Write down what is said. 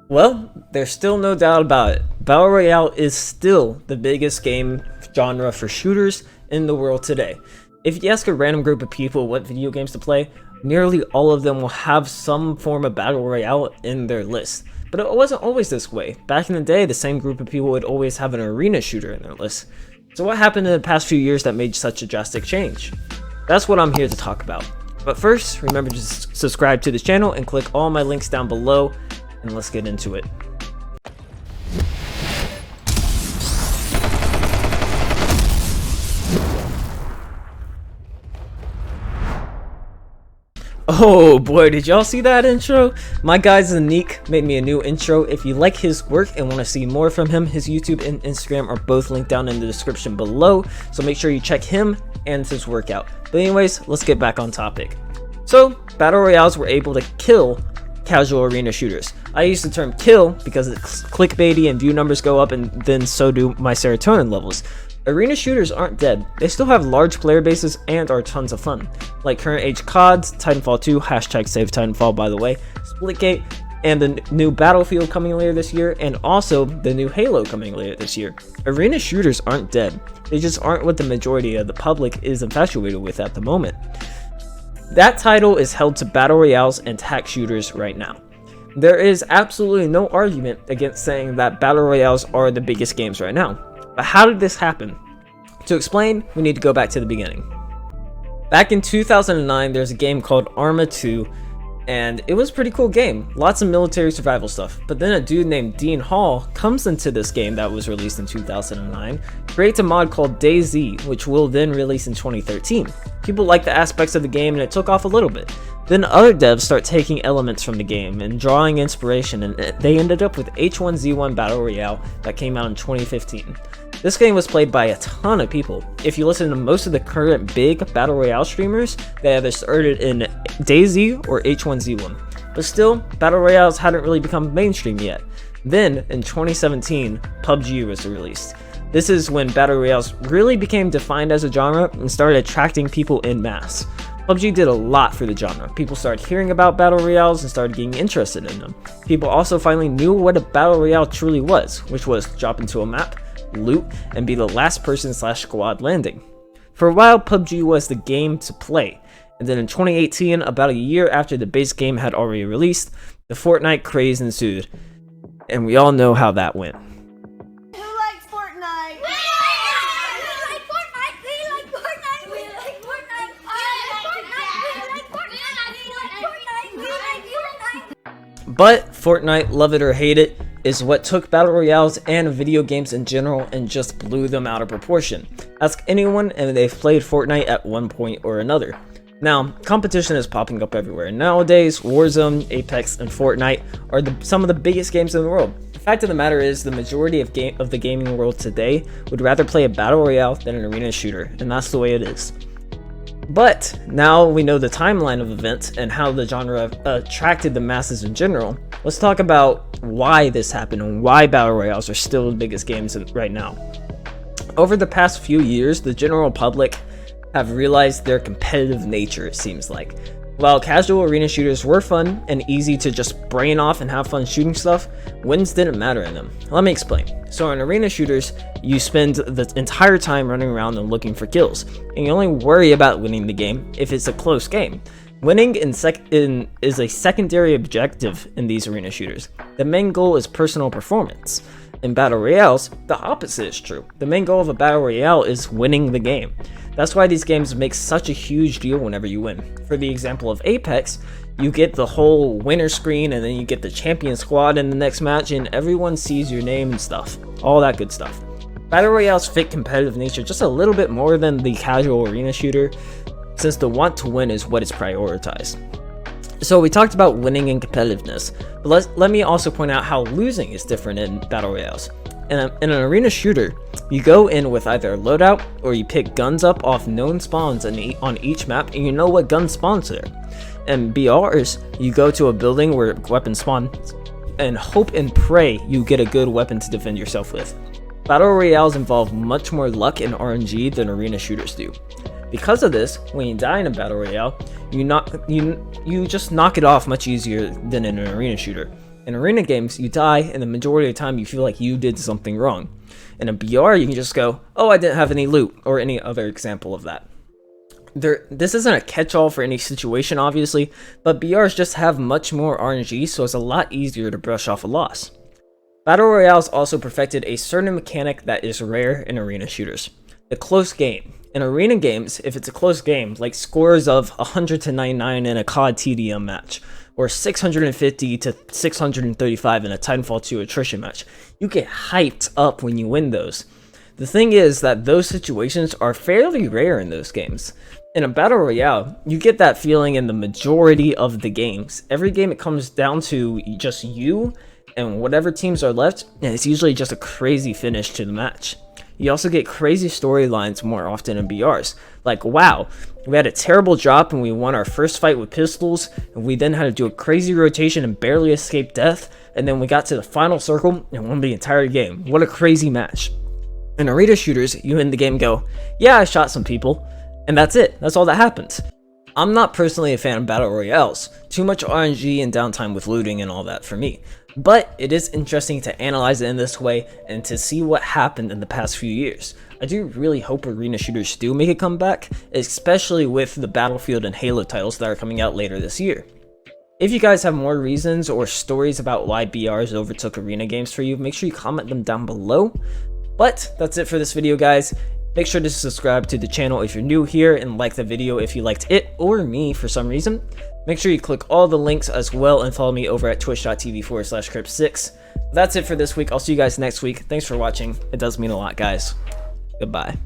Well, there's still no doubt about it. Battle Royale is still the biggest game genre for shooters in the world today. If you ask a random group of people what video games to play, nearly all of them will have some form of Battle Royale in their list. But it wasn't always this way. Back in the day, the same group of people would always have an arena shooter in their list. So what happened in the past few years that made such a drastic change? That's what I'm here to talk about. But first, remember to subscribe to this channel and click all my links down below, and let's get into it. Oh boy, did y'all see that intro? My guy Zanik made me a new intro. If you like his work and want to see more from him, his YouTube and Instagram are both linked down in the description below, so make sure you check him and his work out. But anyways, let's get back on topic. So, Battle Royales were able to kill casual arena shooters. I use the term kill because it's clickbaity and view numbers go up, and then so do my serotonin levels. Arena shooters aren't dead. They still have large player bases and are tons of fun. Like current age CODs, Titanfall 2, hashtag save Titanfall by the way, Splitgate, and the new Battlefield coming later this year, and also the new Halo coming later this year. Arena shooters aren't dead. They just aren't what the majority of the public is infatuated with at the moment. That title is held to Battle Royales and hack shooters right now. There is absolutely no argument against saying that Battle Royales are the biggest games right now. But how did this happen? To explain, we need to go back to the beginning. Back in 2009, there's a game called Arma 2, and it was a pretty cool game. Lots of military survival stuff. But then a dude named Dean Hall comes into this game that was released in 2009, creates a mod called DayZ, which will then release in 2013. People liked the aspects of the game and it took off a little bit. Then other devs start taking elements from the game and drawing inspiration, and they ended up with H1Z1 Battle Royale that came out in 2015. This game was played by a ton of people. If you listen to most of the current big Battle Royale streamers, they either started in DayZ or H1Z1. But still, Battle Royales hadn't really become mainstream yet. Then, in 2017, PUBG was released. This is when Battle Royales really became defined as a genre and started attracting people en masse. PUBG did a lot for the genre. People started hearing about Battle Royales and started getting interested in them. People also finally knew what a Battle Royale truly was, which was drop into a map, loot, and be the last person / squad landing. For a while, PUBG was the game to play, and then in 2018, about a year after the base game had already released, the Fortnite craze ensued, and we all know how that went. Who likes Fortnite? We like Fortnite! We like Fortnite! We like Fortnite! We like Fortnite! We like Fortnite! But Fortnite, love it or hate it, is what took Battle Royales and video games in general and just blew them out of proportion. Ask anyone and they've played Fortnite at one point or another. Now, competition is popping up everywhere. Nowadays, Warzone, Apex, and Fortnite are some of the biggest games in the world. The fact of the matter is, the majority of the gaming world today would rather play a Battle Royale than an arena shooter, and that's the way it is. But now we know the timeline of events and how the genre attracted the masses in general. Let's talk about why this happened and why Battle Royales are still the biggest games right now. Over the past few years, the general public have realized their competitive nature, it seems like. While casual arena shooters were fun and easy to just brain off and have fun shooting stuff, wins didn't matter in them. Let me explain. So in arena shooters, you spend the entire time running around and looking for kills, and you only worry about winning the game if it's a close game. Winning is a secondary objective in these arena shooters. The main goal is personal performance. In Battle Royales, the opposite is true. The main goal of a Battle Royale is winning the game. That's why these games make such a huge deal whenever you win. For the example of Apex, you get the whole winner screen and then you get the champion squad in the next match and everyone sees your name and stuff. All that good stuff. Battle Royales fit competitive nature just a little bit more than the casual arena shooter, since the want to win is what is prioritized. So we talked about winning and competitiveness, but let me also point out how losing is different in Battle Royales. In an arena shooter, you go in with either a loadout or you pick guns up off known spawns on each map and you know what gun spawns there. In BRs, you go to a building where weapons spawn and hope and pray you get a good weapon to defend yourself with. Battle Royales involve much more luck and RNG than arena shooters do. Because of this, when you die in a battle royale, you just knock it off much easier than in an arena shooter. In arena games, you die, and the majority of the time you feel like you did something wrong. In a BR, you can just go, oh, I didn't have any loot, or any other example of that. This isn't a catch-all for any situation, obviously, but BRs just have much more RNG, so it's a lot easier to brush off a loss. Battle Royales also perfected a certain mechanic that is rare in arena shooters: the close game. In arena games, if it's a close game, like scores of 100 to 99 in a COD TDM match, or 650 to 635 in a Titanfall 2 attrition match, you get hyped up when you win those. The thing is that those situations are fairly rare in those games. In a Battle Royale, you get that feeling in the majority of the games. Every game it comes down to just you and whatever teams are left, and it's usually just a crazy finish to the match. You also get crazy storylines more often in BRs. Like, wow, we had a terrible drop and we won our first fight with pistols, and we then had to do a crazy rotation and barely escaped death, and then we got to the final circle and won the entire game. What a crazy match. In arena shooters, you end the game and go, yeah, I shot some people, and that's it. That's all that happens. I'm not personally a fan of Battle Royales. Too much RNG and downtime with looting and all that for me. But it is interesting to analyze it in this way and to see what happened in the past few years. I do really hope arena shooters do make a comeback, especially with the Battlefield and Halo titles that are coming out later this year. If you guys have more reasons or stories about why BRs overtook arena games for you, make sure you comment them down below. But that's it for this video, guys. Make sure to subscribe to the channel if you're new here, and like the video if you liked it or me for some reason. Make sure you click all the links as well, and follow me over at twitch.tv/Crip6. That's it for this week. I'll see you guys next week. Thanks for watching. It does mean a lot, guys. Goodbye.